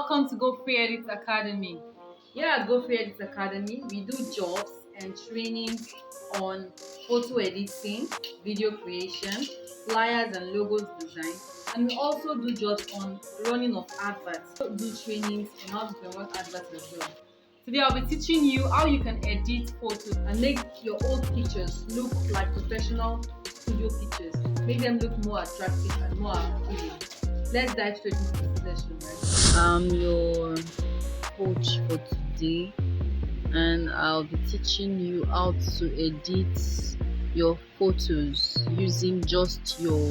Welcome to Go Free Edit Academy. Here at Go Free Edit Academy, we do jobs and trainings on photo editing, video creation, flyers and logos design, and we also do jobs on running of adverts. We do trainings on how you can run adverts as well. Today I'll be teaching you how you can edit photos and make your old pictures look like professional studio pictures. Make them look more attractive and more appealing. Let's dive straight into the session, right? I'm your coach for today, and I'll be teaching you how to edit your photos using just your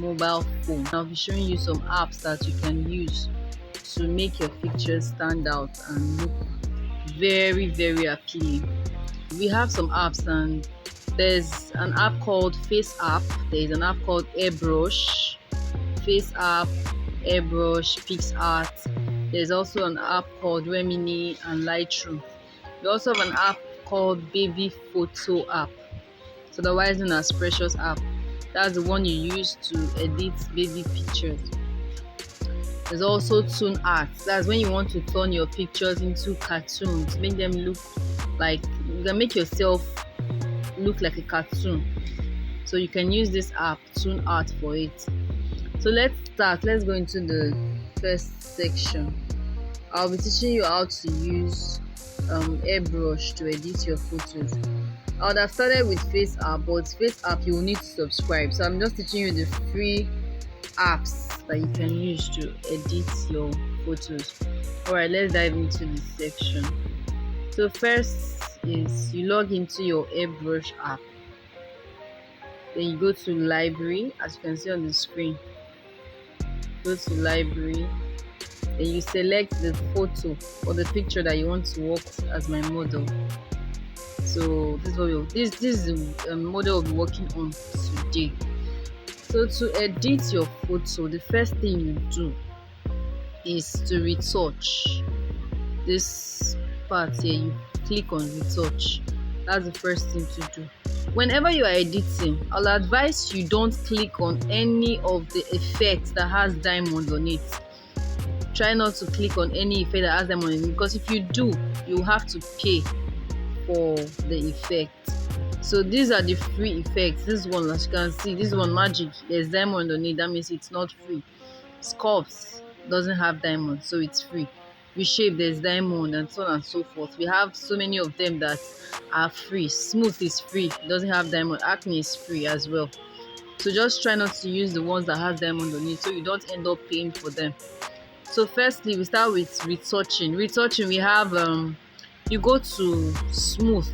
mobile phone. I'll be showing you some apps that you can use to make your pictures stand out and look very appealing. We have some apps, and there's an app called Face App, there's an app called Airbrush, Face App, Airbrush, PixArt. There's also an app called Remini and Lightroom. We also have an app called Baby Photo app, so otherwise known as Precious app. That's the one you use to edit baby pictures. There's also Toon Art. That's when you want to turn your pictures into cartoons, make them look like, you can make yourself look like a cartoon. So you can use this app, Toon Art, for it. So let's start. Let's go into the first section. I'll be teaching you how to use Airbrush to edit your photos. I would have started with Face App, but Face App you will need to subscribe. So I'm just teaching you the free apps that you can use to edit your photos. Alright, let's dive into this section. So first is you log into your Airbrush app. Then you go to library, as you can see on the screen. Go to library, then you select the photo or the picture that you want to work as my model. So this is the model we'll be working on today. So to edit your photo, the first thing you do is to retouch. This part here, you click on retouch. That's the first thing to do. Whenever you are editing, I'll advise you don't click on any of the effects that has diamond on it. Try not to click on any effect that has diamond on it, because if you do, you have to pay for the effect. So these are the free effects. This one, as you can see, this one magic, there's diamond on it, that means it's not free. Sculpts doesn't have diamond, so it's free. Reshape, there's diamond, and so on and so forth. We have so many of them that are free. Smooth is free, doesn't have diamond. Acne is free as well. So just try not to use the ones that has diamond on it, so you don't end up paying for them. So firstly, we start with retouching. Retouching, we have you go to smooth.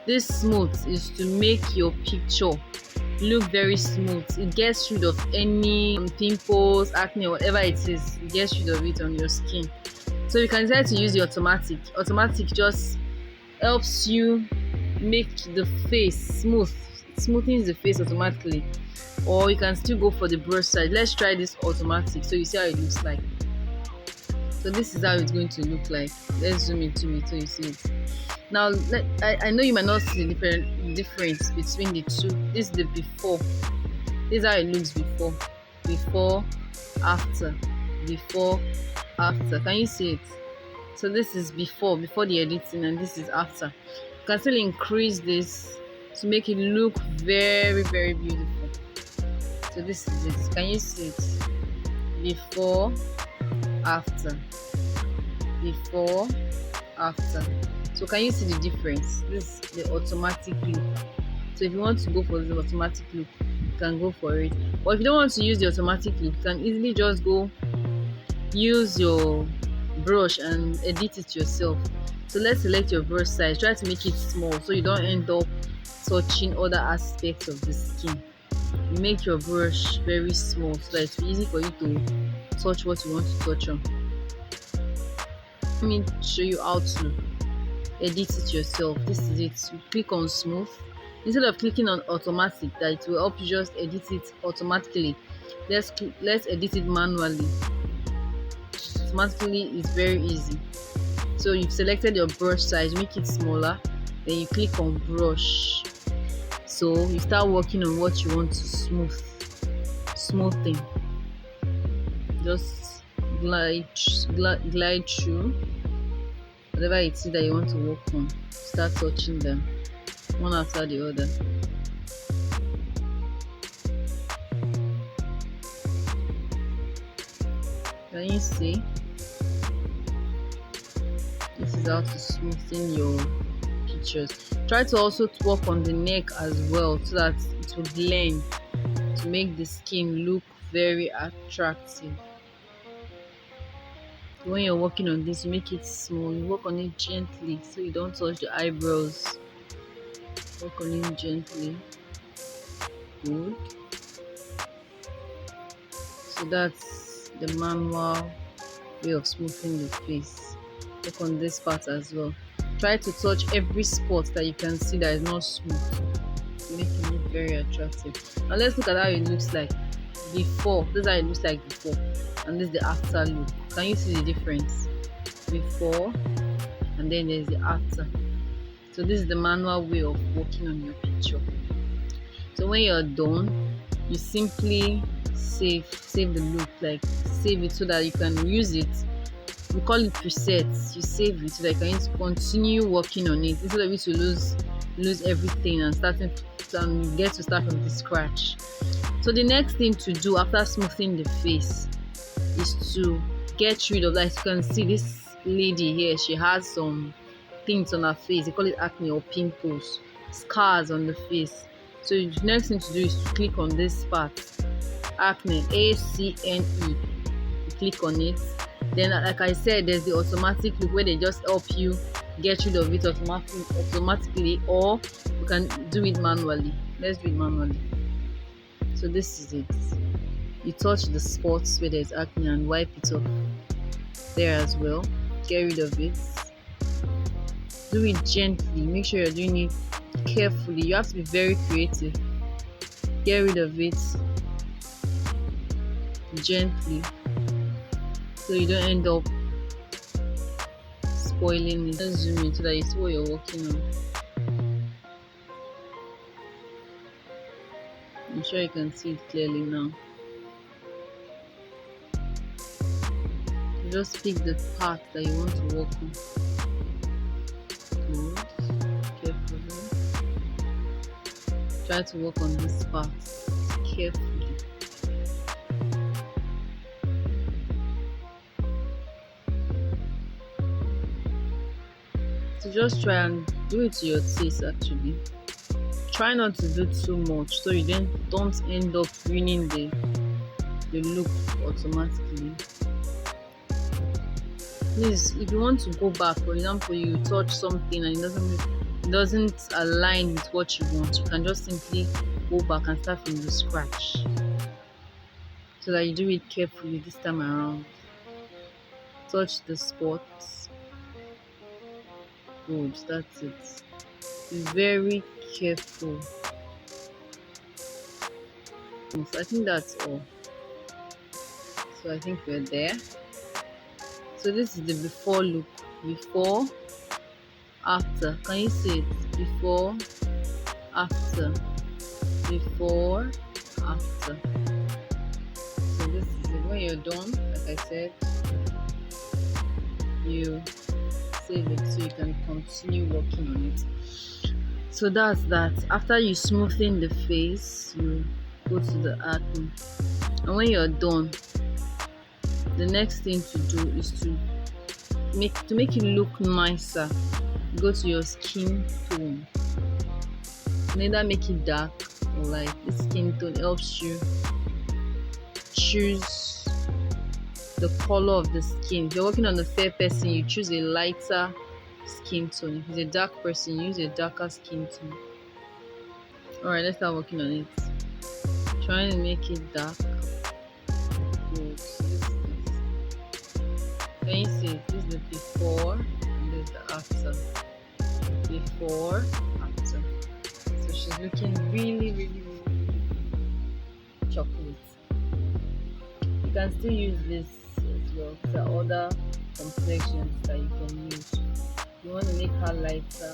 This smooth is to make your picture look very smooth. It gets rid of any pimples, acne, whatever it is. It gets rid of it on your skin. So you can decide to use the automatic. Automatic just helps you make the face smooth. It smoothens the face automatically. Or you can still go for the brush side. Let's try this automatic so you see how it looks like. So this is how it's going to look like. Let's zoom into it so you see it. Now I know you might not see the difference between the two. This is the before. This is how it looks before. Before, after. Before, after. Can you see it? So this is before the editing, and this is after. You can still increase this to make it look very beautiful. So this is it. Can you see it? Before, after. Before, after. So can you see the difference? This is the automatic look. So if you want to go for the automatic look, you can go for it. But if you don't want to use the automatic look, you can easily just go use your brush and edit it yourself. So let's select your brush size. Try to make it small so you don't end up touching other aspects of the skin. You make your brush very small so that it's easy for you to touch what you want to touch on. Let me show you how to edit it yourself. This is it. You click on smooth instead of clicking on automatic, that it will help you just edit it automatically. Let's edit it manually. Automatically is very easy. So you've selected your brush size, make it smaller, then you click on brush. So you start working on what you want to smoothing. Just glide glide through whatever it is that you want to work on. Start touching them one after the other. Can you see? This is how to smoothen your pictures. Try to also work on the neck as well so that it will blend to make the skin look very attractive. When you're working on this, you make it small. You work on it gently so you don't touch the eyebrows. Work on it gently. Good. So that's the manual way of smoothing the face. Work on this part as well. Try to touch every spot that you can see that is not smooth. Make it look very attractive. Now let's look at how it looks like before. This is how it looks like before, and this is the after look. Can you see the difference? Before, and then there's the after. So this is the manual way of working on your picture. So when you're done, you simply save the look, like save it so that you can use it. We call it presets. You save it so that you can continue working on it instead of you to lose everything and get to start from the scratch. So the next thing to do after smoothing the face is to get rid of, like you can see this lady here, she has some things on her face. They call it acne or pimples, scars on the face. So the next thing to do is to click on this part, acne, ACNE. You click on it. Then, like I said, there's the automatic look where they just help you get rid of it automatically, or you can do it manually. Let's do it manually. So this is it. You touch the spots where there's acne and wipe it off there as well. Get rid of it. Do it gently. Make sure you're doing it carefully. You have to be very creative. Get rid of it gently so you don't end up spoiling it. Let's zoom in so that you see what you're working on. I'm sure you can see it clearly now. You just pick the part that you want to work on. Good. Carefully. Try to work on this part carefully. So just try and do it to your taste actually. Try not to do too much so you then don't end up ruining the look automatically. Please, if you want to go back, for example, you touch something and it doesn't align with what you want, you can just simply go back and start from the scratch so that you do it carefully this time around. Touch the spots. Good, that's it. Be very careful. So I think that's all. So I think we're there. So this is the before look. Before, after. Can you see it? Before, after. Before, after. So this is it. When you're done, like I said, you save it so you can continue working on it. So that's that. After you smoothing the face, you go to the acne, and when you're done, the next thing to do is to make it look nicer. Go to your skin tone. Neither make it dark or light. This skin tone helps you choose the color of the skin. If you're working on a fair person, you choose a lighter skin tone. If it's a dark person, use a darker skin tone. Alright, let's start working on it. Trying to make it dark. Good. Can you see it? This is the before and this is the after. Before, after. So she's looking really, really, really chocolate. You can still use this as well. There are other complexions that you can use. If you want to make her lighter,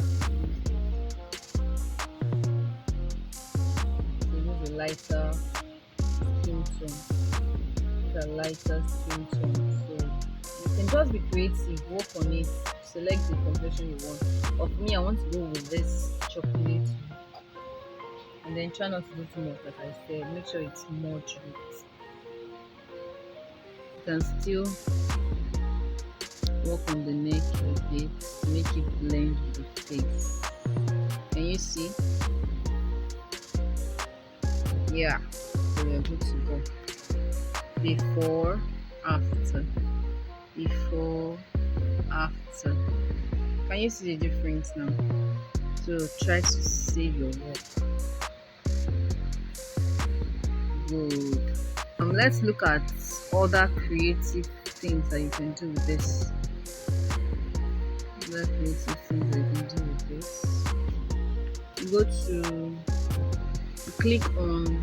use a lighter skin tone. It's a lighter skin tone. So Then just be creative, work on it, select the complexion you want. Of me, I want to go with this chocolate, and then try not to do too much. Like I said, make sure it's moderate. You can still work on the neck a bit to make it blend with the face. Can you see? Yeah, so we're good to go. Before, after, before, after. Can you see the difference now? So try to save your work. Good. Let's look at other creative things that you can do with this. Other creative things that you can do with this. You go to, you click on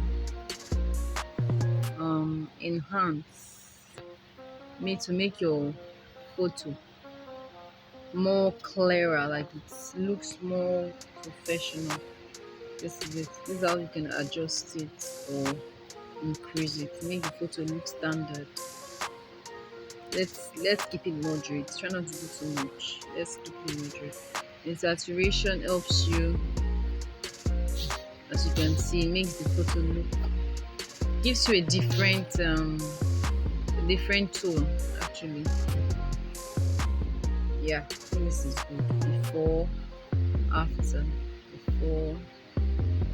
enhance, to make your photo more clearer, like it looks more professional. This is it. This is how you can adjust it or increase it to make the photo look standard. Let's keep it moderate. Try not to do too much. Let's keep it moderate. The saturation helps you, as you can see, makes the photo look, gives you a different tone actually. Yeah, this is good. Before, after, before,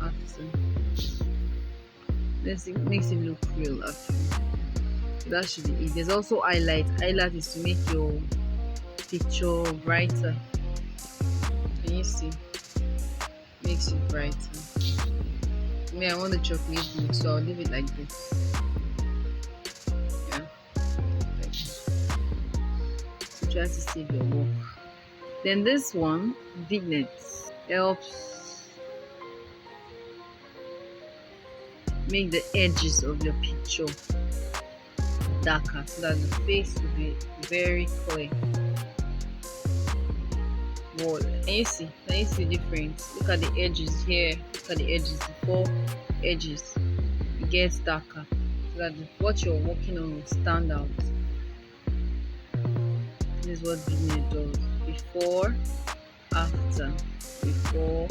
after. It makes it look real actually. That should be it. There's also highlight. Highlight is to make your picture brighter. Can you see? Makes it brighter. I want the chocolate look, so I'll leave it like this. Yeah. Like this. So try to save your work. Then this one, vignette, helps make the edges of your picture darker so that the face will be very clear. Well, can you see the difference? Look at the edges here. Look at the edges. The four edges, it gets darker so that what you're working on will stand out. This is what vignette does. Before, after, before,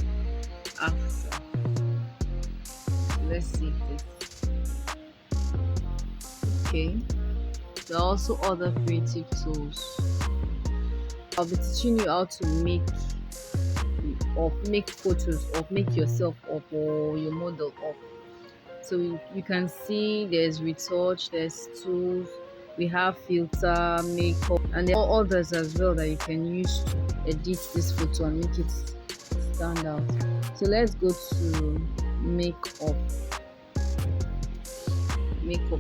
after. Let's see this. Okay, there are also other creative tools. I'll be teaching you how to make photos, or make yourself up or your model up. So you can see there's retouch, there's tools, we have filter, makeup, and there are others as well that you can use to edit this photo and make it stand out. So let's go to makeup.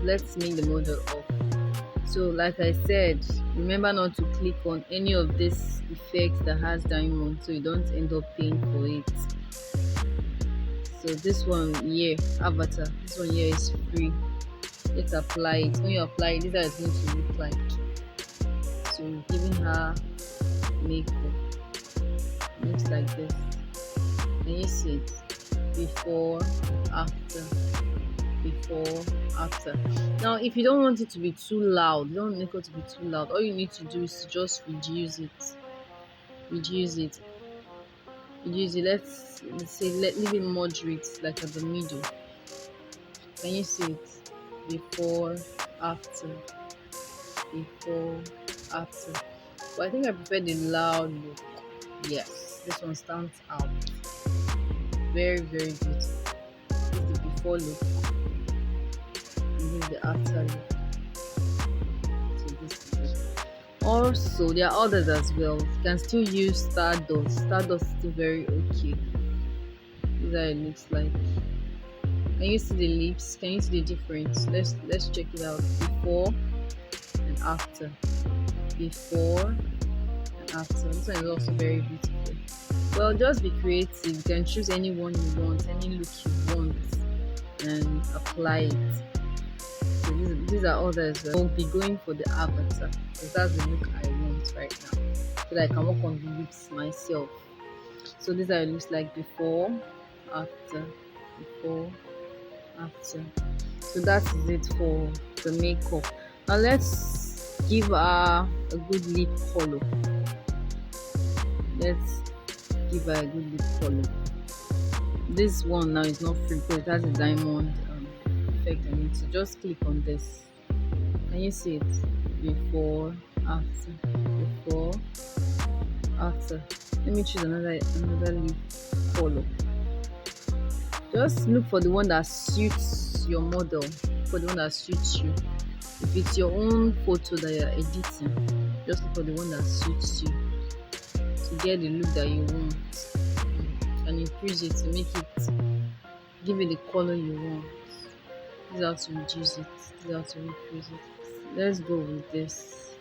Let's make the model up. So like I said, remember not to click on any of this effects that has diamond, so you don't end up paying for it. So this one here, avatar, this one here is free. Let's apply it. When you apply it, this is how it's going to look like. So you're giving her makeup. It looks like this. Can you see it? Before, after, before, after. Now if you don't want it to be too loud, you don't want makeup to be too loud, all you need to do is to just reduce it. Let's say leave it moderate, like at the middle. Can you see it? Before, after, before, after. But I think I prefer the loud look. Yes, this one stands out. Very, very beautiful. This is the before look. And this is the after look. So this is it. Also, there are others as well. You can still use Stardust. Stardust is still very okay. This is how it looks like. Can you see the lips? Can you see the difference? Let's check it out. Before and after. Before and after. This one is also very beautiful. Well, just be creative. You can choose any one you want, any look you want, and apply it. So these are others. I'll be going for the avatar because that's the look I want right now, so that I can work on the lips myself. So these are it looks like before, after, before, after. So that is it for the makeup. Now let's give her a good lip color. Let's give her a good lip color. This one now is not free because it has a diamond effect on it. So just click on this. Can you see it? Before, after, before, after. Let me choose another lip color. Just look for the one that suits your model, for the one that suits you. If it's your own photo that you're editing, just look for the one that suits you to get the look that you want. And increase it to make it, give it the color you want. This is how to reduce it, this is how to increase it. Let's go with this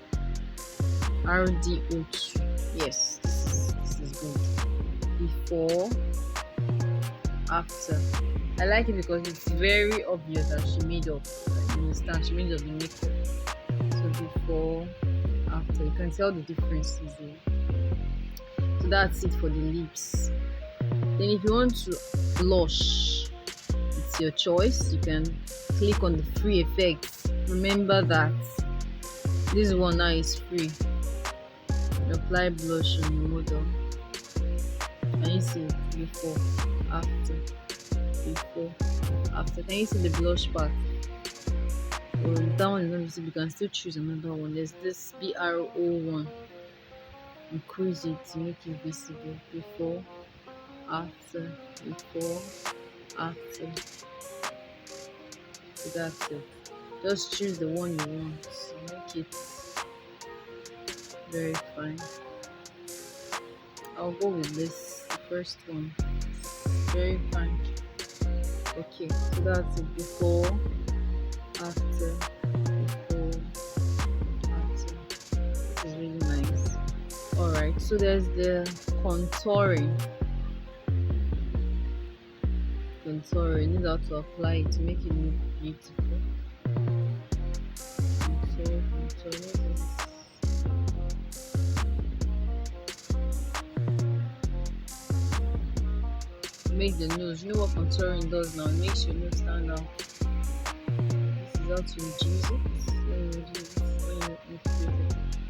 RDO2. Yes, this is good. Before, after. I like it because it's very obvious that she made up. You understand? She made up the makeup. So before, after, you can tell the difference easily. So that's it for the lips. Then if you want to blush, it's your choice. You can click on the free effects. Remember that this one now is free. You apply blush on your model. Can you see it? Before, after, before, after. Can you see the blush part? Or that one is not visible. You can still choose another one. There's this BRO1. Increase it to make it visible. Before, after, before, after. So that's it. Just choose the one you want to make it very fine. I'll go with this, the first one. Very fine. Okay, so that's it. Before, after, before, after. This is really nice. Alright, so there's the contouring. Contouring, this is how to apply it to make it look beautiful. Contour. Make the nose. You know what contouring does now? It makes your nose stand out. This is how to reduce it.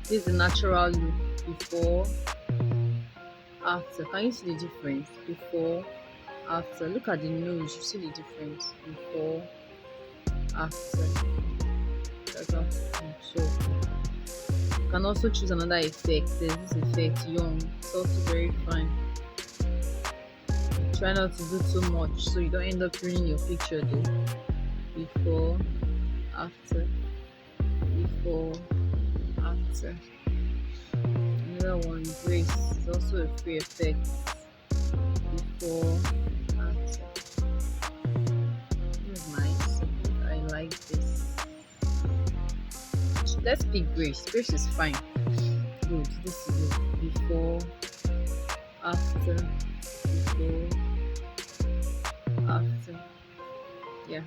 This is the natural look. Before, after. Can you see the difference? Before, after. Look at the nose. You see the difference. Before, after. That's how to so. You can also choose another effect. There's this effect, young. It's also very fine. Try not to do too much so you don't end up ruining your picture though. Before, after, before, after. Another one, grace, is also a free effect. Before, after. This is nice. I like this. Let's pick grace. Grace is fine. Good. This is it. Before, after, before, after. Yeah.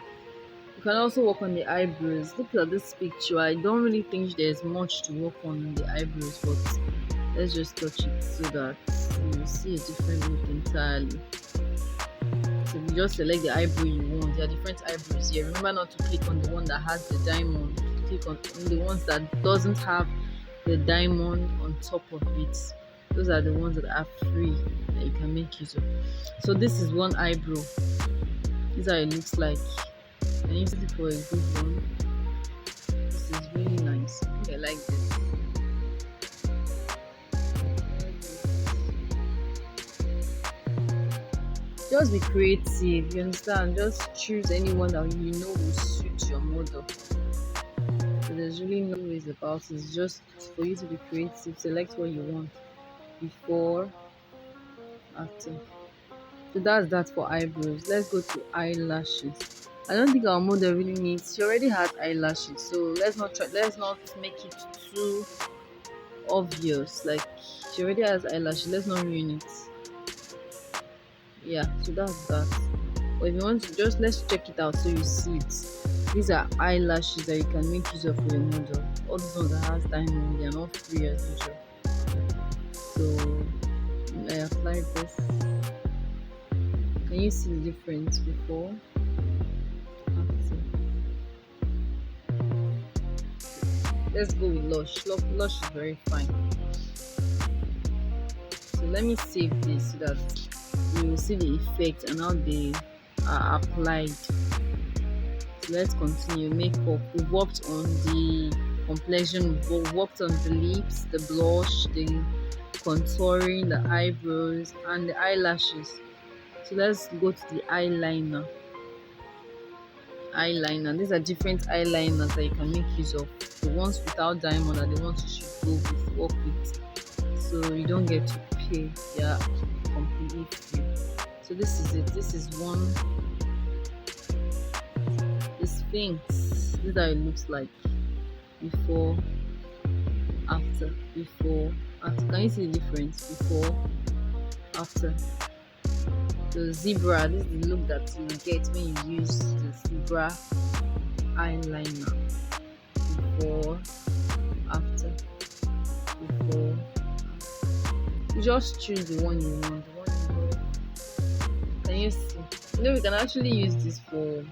You can also work on the eyebrows. Look at this picture. I don't really think there's much to work on the eyebrows, but let's just touch it so that you see a different look entirely. So you just select the eyebrow you want. There are different eyebrows here. Remember not to click on the one that has the diamond. Click on the ones that doesn't have the diamond on top of it. Those are the ones that are free that you can make use of. So this is one eyebrow. This is how it looks like. And use it for a good one. This is really nice. I think I like this. Just be creative, you understand? Just choose anyone that you know will suit your model. So there's really no ways about it. It's just for you to be creative. Select what you want. Before, after. So that's that for eyebrows. Let's go to eyelashes. I don't think our model really needs. She already has eyelashes, so let's not make it too obvious. Like she already has eyelashes. Let's not ruin it. Yeah, so that's that. But if you want to just let's check it out so you see it. These are eyelashes that you can make use of for your model. All these ones that has diamond, they are not free as usual. So I applied this. Can you see the difference before? After. Let's go with Lush. Lush is very fine. So let me save this so that you will see the effect and how they are applied. So let's continue. Makeup. We worked on the complexion, we worked on the lips, the blush, the contouring, the eyebrows, and the eyelashes. So let's go to the eyeliner. These are different eyeliners that you can make use of. The ones without diamond are the ones you should go with, work with, so you don't get to pay. Yeah, completely free. So this is it. This is one. The Sphinx. This is how it looks like before, after, before, after. Can you see the difference? Before, after. The zebra. This is the look that you get when you use the zebra eyeliner. Before, after, before. You just choose the one you want. The one you know. Can you see? You know, we can actually use this for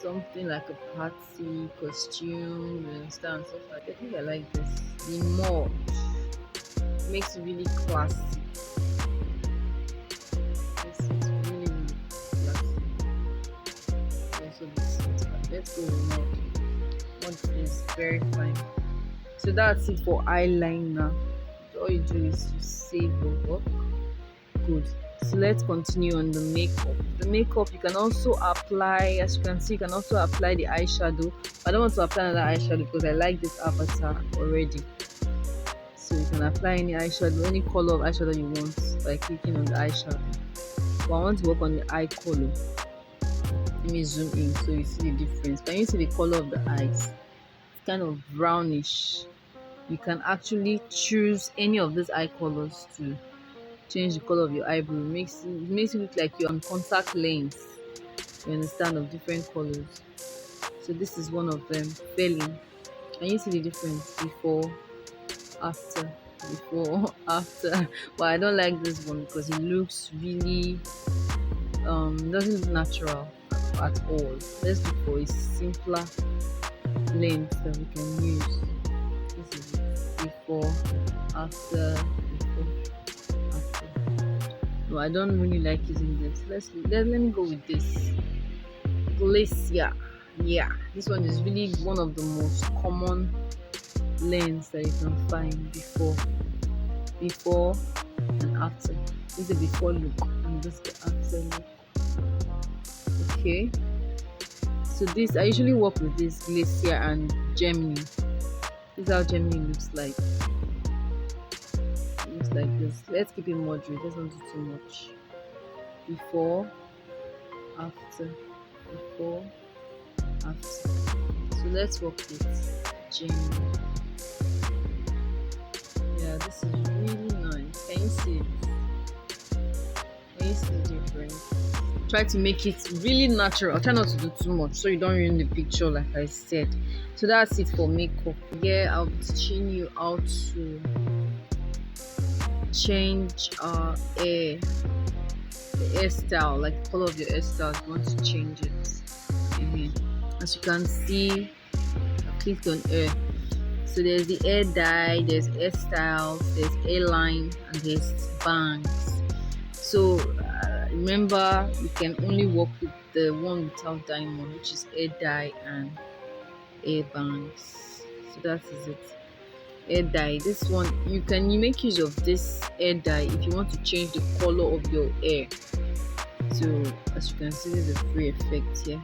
something like a party costume, you understand, stuff like that. I think I like this. The more makes it really classy. This is really, really classy. Also this. Let's go with more. More is very fine. So that's it for eyeliner. So all you do is you save your work. Good. So let's continue on the makeup. The makeup you can also apply, as you can see, you can also apply the eyeshadow. I don't want to apply another eyeshadow because I like this avatar already. So you can apply any eyeshadow, any color of eyeshadow you want by clicking on the eyeshadow. But I want to work on the eye color. Let me zoom in so you see the difference. Can you see the color of the eyes? It's kind of brownish. You can actually choose any of these eye colors to change the color of your eyebrow. It makes it look like you're on contact lens. You understand, of different colors. So this is one of them. Failing. Can you see the difference? Before, after, before, after. But I don't like this one because it looks really doesn't look natural at all. Let's look for a simpler lens that we can use. This is it. Before, after, before, after. No, I don't really like using this. Let me go with this. Glacier. Yeah, this one is really one of the most common lens that you can find. Before and after. This is the before look and this is the after look. Okay, so this I usually work with this Glacier and Gemini. This is how Gemini looks like. It looks like this. Let's keep it moderate. Let's not do too much. Before, after, before, after. So let's work with Gemini. Yeah, this is really nice. Can you see it? Can you see the difference? Try to make it really natural. Try not to do too much so you don't ruin the picture, like I said. So that's it for makeup. Yeah, I'll be teaching you how to change the hairstyle, like the color of your hairstyle. If you want to change it. As you can see, I clicked on hair. So there's the hair dye, there's hairstyles, there's hairline, and there's bangs. So remember, you can only work with the one without diamond, which is hair dye and hair bangs. So that is it. Hair dye. This one you make use of this hair dye if you want to change the color of your hair. So as you can see, this is a free effect here.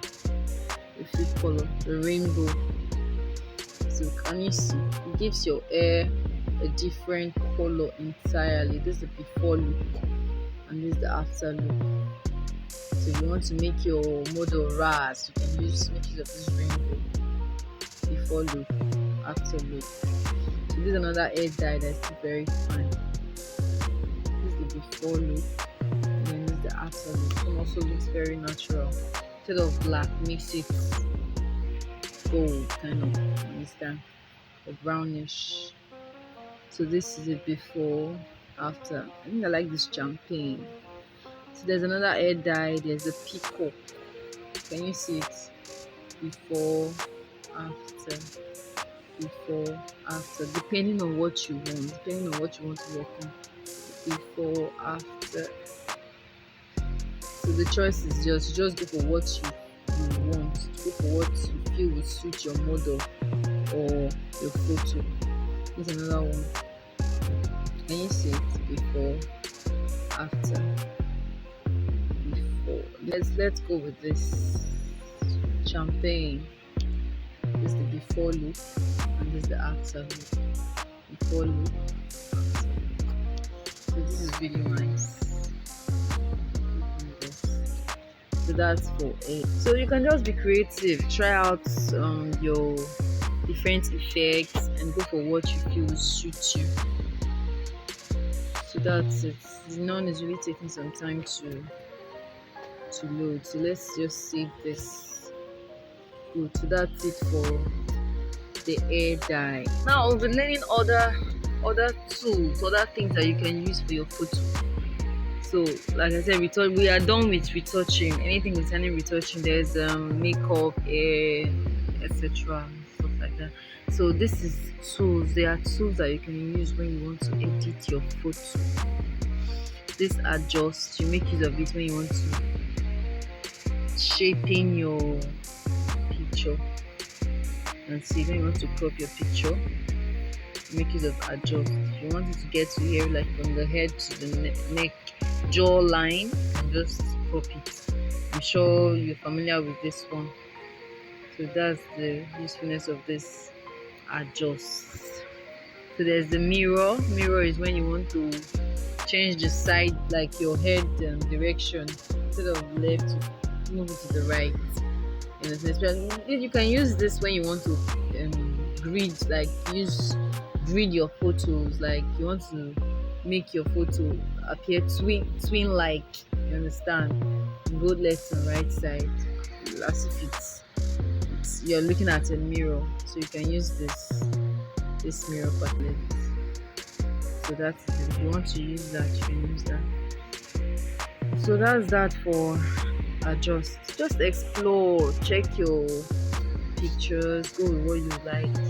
The free color, the rainbow. So can you see? It gives your hair a different color entirely. This is the before look and this is the after look. So if you want to make your model ras, you can make use of this rainbow. Before look, after look. So this is another hair dye that's very fine. This is the before look, and then this is the after look. It also looks very natural. Instead of black, makes it gold, kind of. Understand? Or brownish. So this is it before, after. I think I like this champagne. So there's another hair dye. There's a peacock. Can you see it? Before, after, before, after, depending on what you want to work on. Before, after. So the choice is just go for what you want, go for what you feel will suit your model or your photo. Here's another one. Can you see it? Before, after, before. Let's go with this champagne. This is the before look and this is the after look. Before look, after look. So this is really nice. So that's for it. So you can just be creative, try out your different effects and go for what you feel will suit you. So that's it. The none is really taking some time to load. So let's just save this. Good. So that's it for the air dye. Now we'll be learning other tools, other things that you can use for your photo. So like I said, we are done with retouching. Anything concerning retouching, there's makeup, hair, etc. stuff like that. So this is tools. There are tools that you can use when you want to edit your photo. This adjust, you make use of it when you want to shape in your picture. And see, when you want to crop your picture, make use of adjust. If you want it to get to here, like from the head to the neck, jaw line, and just crop it. I'm sure you're familiar with this one. So that's the usefulness of this adjust. So there's the mirror. Mirror is when you want to change the side, like your head direction, instead of left, move it to the right. You can use this when you want to grid, like grid your photos, like you want to make your photo appear twin like, you understand, go left and right side, as if it's you're looking at a mirror. So you can use this mirror palette. So that's it. If you want to use that, you can use that. So that's that for adjust. Just explore, check your pictures, go with what you like,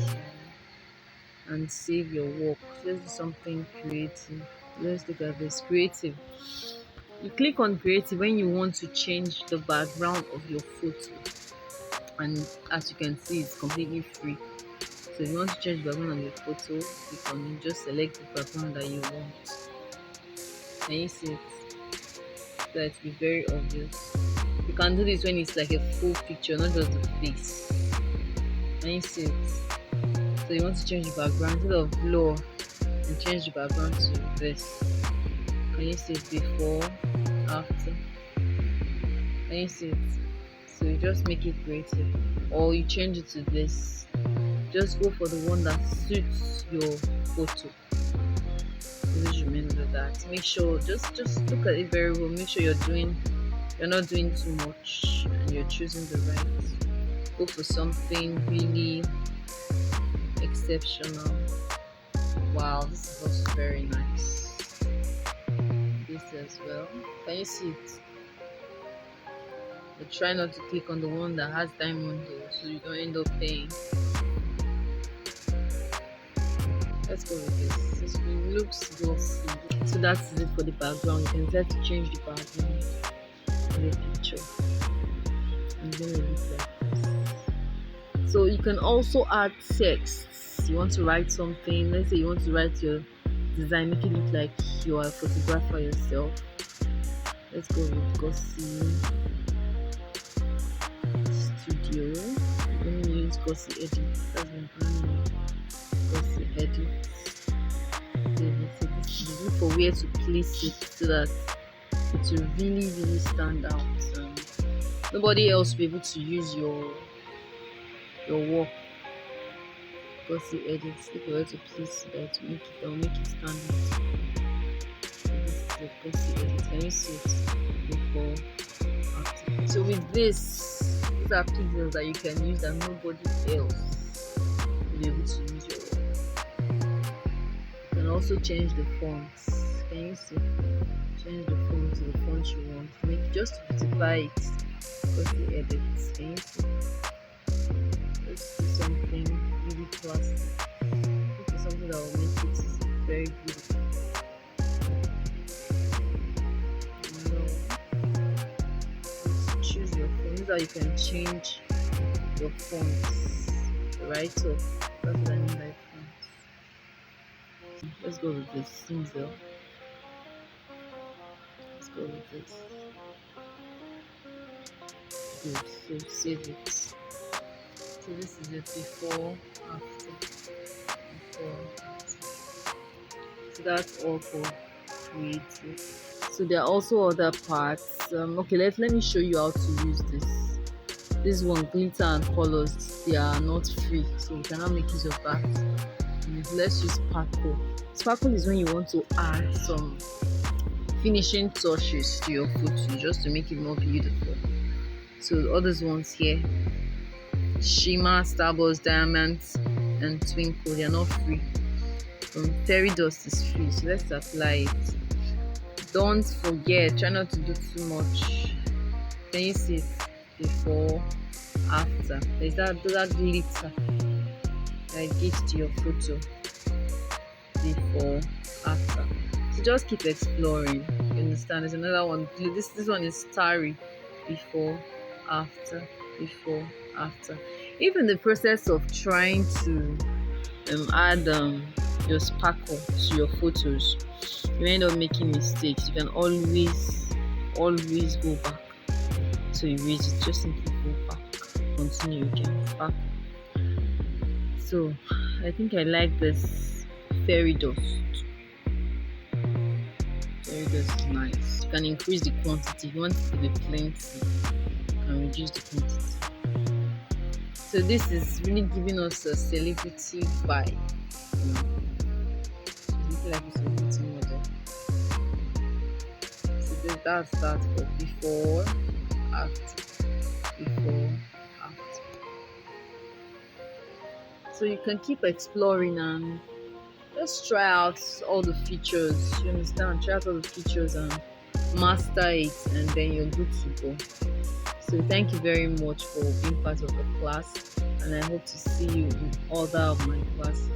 and save your work. Let's do something creative. Let's look at this creative. You click on creative when you want to change the background of your photo, and as you can see, it's completely free. So if you want to change the background of your photo, you can just select the background that you want. Can you see it? So it will be very obvious. You can do this when it's like a full picture, not just the face. Can you see it? So you want to change the background, instead of blur, and change the background to this. Can you see it? Before, after. Can you see it? So you just make it creative, or you change it to this. Just go for the one that suits your photo. Please remember that. Make sure, just look at it very well. Make sure you're not doing too much, and you're choosing the right. Go for something really exceptional. Wow, this is also very nice. This as well. Can you see it? But try not to click on the one that has diamond though, so you don't end up paying. Let's go with this. This looks glossy. So that's it for the background. You can try to change the background in the picture, and then it looks like this. So you can also add text. You want to write something. Let's say you want to write your design, make it look like you are a photographer yourself. Let's go with Gossi Studio. Let me use Gossi Edit. That's my brand name. Gossi Edit. Look for where to place it so that it will really stand out. Nobody else will be able to use your work. Gossi Edit. Look for where to place it that will make it stand out. So this is the Gossi Edit. Can you see it? Before, after. So with this, these are pixels that you can use that nobody else will be able to use your work. You can also change the fonts. Can you see? Change the font to the font you want. Make just to beautify it. Gossi Edit. Can you see? Let's do something really classic. Look for something that will make it very beautiful. No, just choose your phone. This is how you can change your fonts right up. That's what I mean by fonts. Let's go with this. Simzel. Let's go with this. Good. So save it. So this is it before, after, before, after. So that's all for creative. So there are also other parts. Okay, let me show you how to use this. This one, glitter and colors, they are not free, so we cannot make use of that. Let's use sparkle. Sparkle is when you want to add some finishing touches to your photo just to make it more beautiful. So all these ones here, shimmer, starburst, diamonds, and twinkle, they are not free. Fairy dust is free, so let's apply it. Don't forget, try not to do too much. Can you see it? Before, after. There's that glitter that gives to your photo. Before, after. So just keep exploring. You understand? There's another one. This one is starry. Before, after, before, after. Even the process of trying to add your sparkle to your photos, you end up making mistakes. You can always go back to erase it. Just simply go back, continue again, back. So I think I like this fairy dust. Fairy dust is nice. You can increase the quantity. If you want it to be plenty, you can reduce the quantity. So this is really giving us a celebrity vibe. It's like a celebrity model. So that's that for before, after, before, after. So you can keep exploring and just try out all the features. You understand? Try out all the features and master it, and then you're good to go. So thank you very much for being part of the class, and I hope to see you in other of my classes.